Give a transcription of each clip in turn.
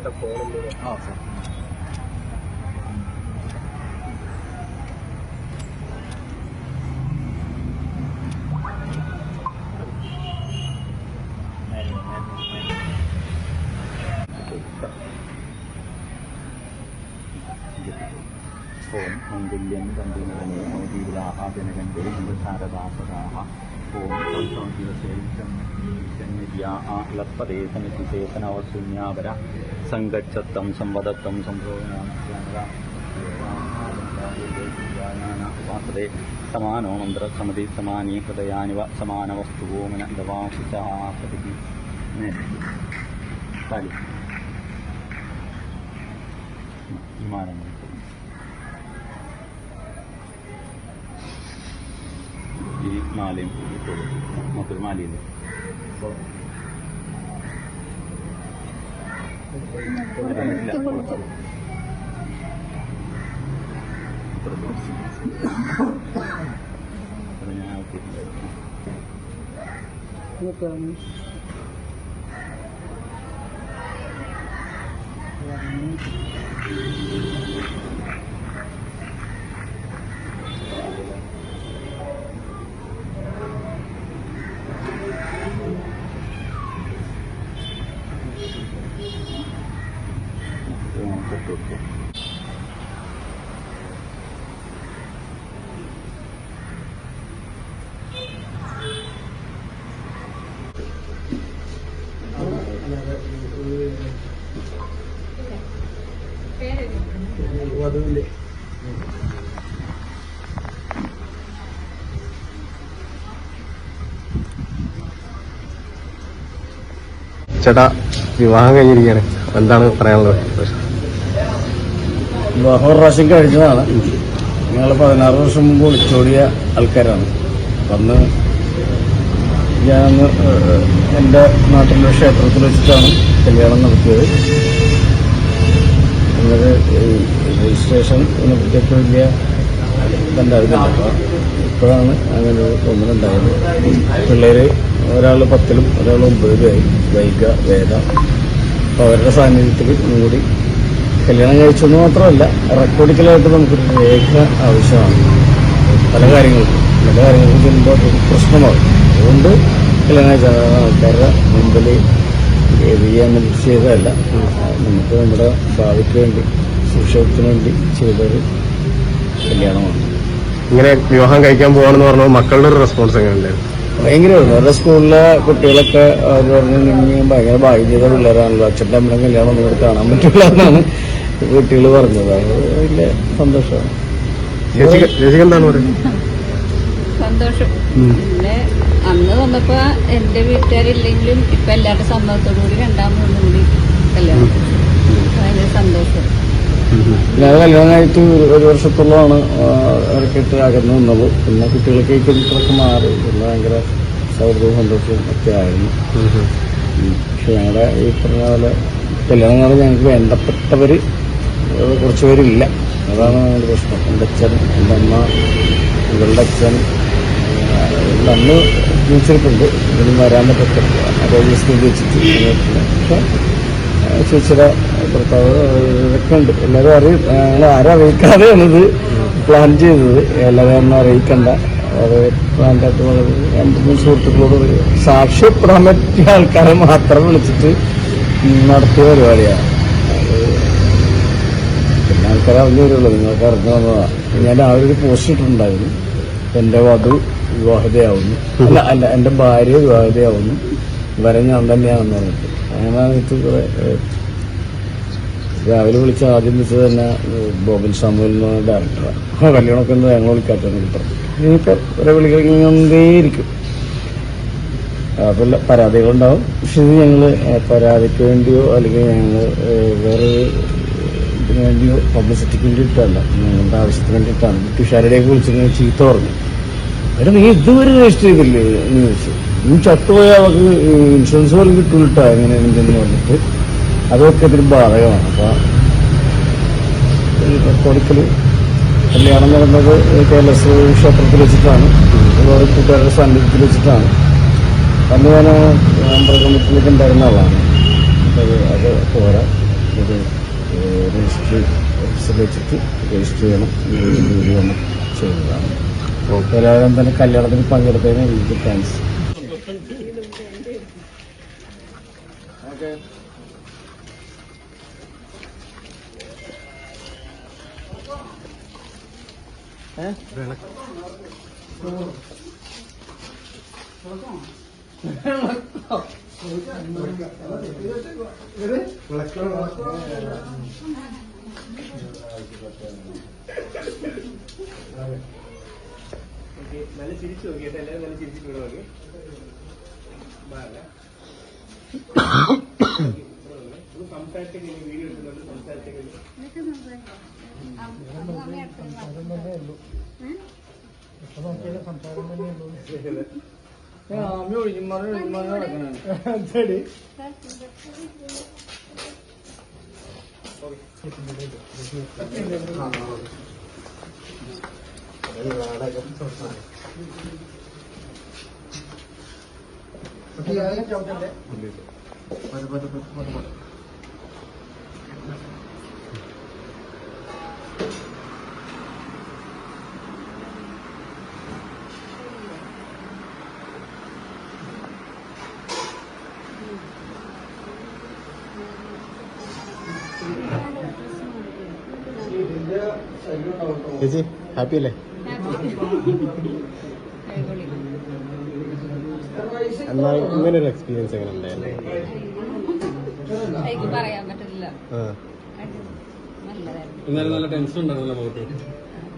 ഓം മംഗല്യം കണ്ടുനേ ഔദീലാഹാജനകണ്ഠേ ശാരദാസദാഹ ഓം ലപ്പതേ സമിതിചേതനവശൂന്യാപര സംഗച്ഛത്തം സംവദത്തം സംഭോഗനാസദേ സമാനോ മന്ത്ര സമതി സമാനീ ഹൃദയാനിവ സമാനവസ്തുവോമന ദവാംശാപതി താലി വിമാനങ്ങൾ ഈ മാലയും ഇട്ടോളൂ മൊത്തം മാലയില്ല വധുവിൻ്റെ ചേട്ടാ വിവാഹം കഴിഞ്ഞിരിക്കുകയാണ്, എന്താണ് പറയാനുള്ളത്? വിവാഹം ഒരു പ്രാവശ്യം കഴിഞ്ഞതാണ്. ഞങ്ങൾ 16 വർഷം മുമ്പ് ഒളിച്ചോടിയ ആൾക്കാരാണ്. അന്ന് ഞാനന്ന് എൻ്റെ നാട്ടിലെ ക്ഷേത്രത്തിൽ വെച്ചിട്ടാണ് കല്യാണം നടത്തിയത്. അന്നത് രജിസ്ട്രേഷൻ ഇതിനെപ്പറ്റിയൊക്കെ വലിയ ഇതുണ്ടായിരുന്നില്ല. അപ്പോൾ ഇപ്പോഴാണ് അങ്ങനെ ഒരു തോന്നലുണ്ടായത്. പിള്ളേർ ഒരാൾ 10ലും ഒരാൾ 9ലുമായി, വൈഗ, വേദ. അപ്പോൾ അവരുടെ സാന്നിധ്യത്തിൽ കൂടി കല്യാണം കഴിച്ചെന്ന് മാത്രമല്ല, റെക്കോർഡിക്കലായിട്ട് നമുക്കൊരു രേഖ ആവശ്യമാണ്. പല കാര്യങ്ങൾക്കും ചെല്ലുമ്പോൾ അതൊരു പ്രശ്നമാകും. അതുകൊണ്ട് കല്യാണം കഴിച്ച ആൾക്കാരുടെ മുമ്പിൽ ചെയ്യാൻ ചെയ്തതല്ല, നമുക്ക് നമ്മുടെ ഭാവിക്ക് വേണ്ടി സുരക്ഷത്തിന് വേണ്ടി ചെയ്തൊരു കല്യാണമാണ്. ഇങ്ങനെ വിവാഹം കഴിക്കാൻ പോവാണെന്ന് പറഞ്ഞാൽ മക്കളുടെ ഒരു റെസ്പോൺസ് എങ്ങനെയുണ്ടായിരുന്നു? ഭയങ്കരമായിരുന്നു. അവരുടെ സ്കൂളിലെ കുട്ടികളൊക്കെ അവർ പറഞ്ഞു, നിങ്ങൾ ഭയങ്കര ഭാഗ്യം ചെയ്ത പിള്ളേരാണല്ലോ, അച്ഛൻ്റെ അമ്മയുടെ കല്യാണം ഒന്നും കാണാൻ പറ്റില്ല എന്നാണ് കുട്ടികൾ പറഞ്ഞത്. അത് വലിയ സന്തോഷമാണ്. എന്താണ് പറയുന്നത്? സന്തോഷം. പിന്നെ അന്ന് വന്നപ്പോ എന്റെ വീട്ടുകാരില്ലെങ്കിലും ഇപ്പൊ എല്ലാവരുടെ സമ്മതത്തോടുകൂടി 2-3 കൂടി കല്യാണം. ഭയങ്കര സന്തോഷം. ഞാൻ കല്യാണം കഴിച്ച് 1 വർഷത്തോളമാണ് ഇടയ്ക്കിട്ട് അകന്നു നിന്നത്. പിന്നെ കുട്ടികൾക്ക് ഇതൊക്കെ മാറി. പിന്നെ ഭയങ്കര സൗഹൃദവും സന്തോഷവും ഒക്കെ ആയിരുന്നു. പക്ഷെ ഞങ്ങളുടെ ഈ പറഞ്ഞ പോലെ കല്യാണം ഞങ്ങൾക്ക് വേണ്ടപ്പെട്ടവർ കുറച്ച് പേരില്ല. അതാണ് ഞങ്ങളുടെ പ്രശ്നം. എൻ്റെ അച്ഛൻ, എൻ്റെ അമ്മ, ഇവളുടെ അച്ഛൻ അന്ന് ജീവിച്ചിട്ടുണ്ട്. ഇതിനും വരാൻ പറ്റത്തില്ല. ആരോഗ്യസ്ഥിതി വെച്ചിട്ട് പക്ഷെ ചേച്ചിയുടെ ഭർത്താവ് ഇതൊക്കെ ഉണ്ട്. എല്ലാവരും ഞങ്ങൾ ആരും അറിയിക്കാതെയാണ് ഇത് പ്ലാൻ ചെയ്തത്. എല്ലാവരും അറിയിക്കണ്ട. അത് പ്ലാൻ്റായിട്ട് വളരെ 2-3 സുഹൃത്തുക്കളോട് സാക്ഷ്യപ്പെടാൻ പറ്റിയ ആൾക്കാരെ മാത്രം വിളിച്ചിട്ട് നടത്തിയ പരിപാടിയാണ്. അത് പിന്നെ ആൾക്കാരെ അറിഞ്ഞു വരുള്ളൂ. നിങ്ങൾക്ക് അറിഞ്ഞു വന്നതാണ്. ഞാൻ രാവിലെ ഒരു പോസ്റ്റ് ഇട്ടിട്ടുണ്ടായിരുന്നു, എൻ്റെ വധു വിവാഹിതയാവുന്നു, അല്ല എൻ്റെ ഭാര്യ വിവാഹിതയാവുന്നു, വരെ ഞാൻ തന്നെയാണെന്ന് പറഞ്ഞിട്ട്. അങ്ങനെ കുറെ രാവിലെ വിളിച്ച ആദ്യം വിളിച്ചത് തന്നെ ബോബൻ സാമുവൽ എന്ന ഡയറക്ടറാണ്. കല്യാണമൊക്കെ എന്താ ഞങ്ങൾ വിളിക്കാട്ടെന്ന് പറഞ്ഞു. ഇനിയിപ്പോൾ കുറെ വിളിക്കൊണ്ടേയിരിക്കും. അതല്ല, പരാതികളുണ്ടാവും. പക്ഷെ ഇത് ഞങ്ങൾ പരാതിക്ക് വേണ്ടിയോ അല്ലെങ്കിൽ ഞങ്ങൾ വേറെ ഇതിന് വേണ്ടിയോ പബ്ലിസിറ്റിക്ക് വേണ്ടിയിട്ടല്ല, ഞങ്ങളുടെ ആവശ്യത്തിന് വേണ്ടിയിട്ടാണ്. ബ്രിട്ടീഷുകാരുടെയൊക്കെ വിളിച്ചിങ്ങനെ ചീത്ത പറഞ്ഞു. എടാ, നീ ഇതുവരെ രജിസ്റ്റർ ചെയ്തില്ലേ എന്ന് ചോദിച്ചു. നീ ചത്തുപോയാൽ അവർക്ക് ഇൻഷുറൻസ് പോലും കിട്ടൂട്ടാ എങ്ങനെയാണെന്ന് പറഞ്ഞിട്ട് അതൊക്കെ ഇതിന് ബാധകമാണ്. അപ്പോൾ ഈ റെക്കോർഡിക്കൽ കല്യാണം നടന്നത് KLS ക്ഷേത്രത്തിൽ വെച്ചിട്ടാണ്. ഒരുപാട് കൂട്ടുകാരുടെ സാന്നിധ്യത്തിൽ വെച്ചിട്ടാണ്. അന്ന് ഞാൻ മെമ്പർ കമ്മിറ്റിയിലേക്ക് ഉണ്ടായിരുന്ന ആളാണ്. അത് പോരാ, എനിക്കത് രജിസ്റ്റർ ഓഫീസിൽ വെച്ചിട്ട് രജിസ്റ്റർ ചെയ്യണം ജോലി വന്ന് ചെയ്തതാണ്. എല്ലാവരും തന്നെ കല്യാണത്തിന് പങ്കെടുത്തതിന് എനിക്ക് താങ്ക്സ്. നല്ല ചിരിച്ചു നോക്കിയിട്ട് എല്ലാവരും നല്ല ചിരിച്ചിട്ട് നോക്കി. സംസാരിച്ചെങ്കിൽ വീഡിയോ എടുക്കുന്നുണ്ട്. സംസാരിച്ചെങ്കിൽ ചേച്ചി ഹാപ്പി അല്ലേ? എന്നാൽ ഇങ്ങനെ ഒരു എക്സ്പീരിയൻസ് എങ്ങനെ ഉണ്ടായിരുന്നു? എനിക്ക് പറയാൻ പറ്റില്ല. എന്നാലും നല്ല ടെൻഷൻ ഉണ്ടായിരുന്നല്ലോ മുഖത്ത്.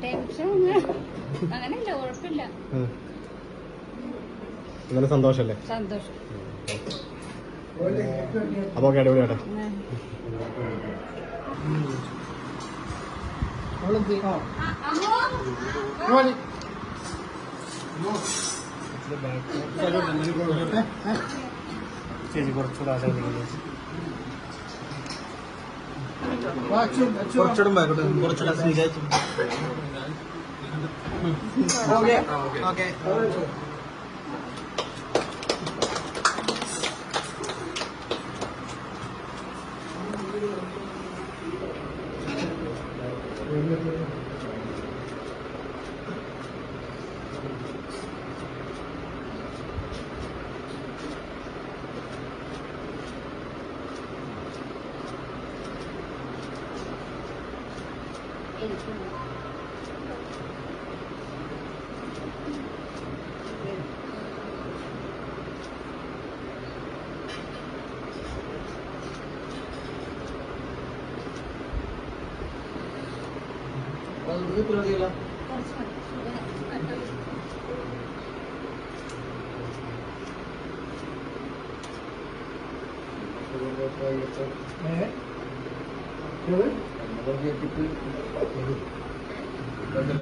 ടെൻഷൻ അങ്ങനെയല്ല, കുഴപ്പമില്ല. എന്നാലും സന്തോഷല്ലേ? സന്തോഷം. അപ്പൊ ഓക്കെ, അടിപൊളിയാട്ടെ. ചേച്ചി കുറച്ചുകൂടെ കുറച്ചുകൂടെ ബാക്കോട്ട് കുറച്ചുകൂടെ സ്വീകരിച്ചു. Okay okay.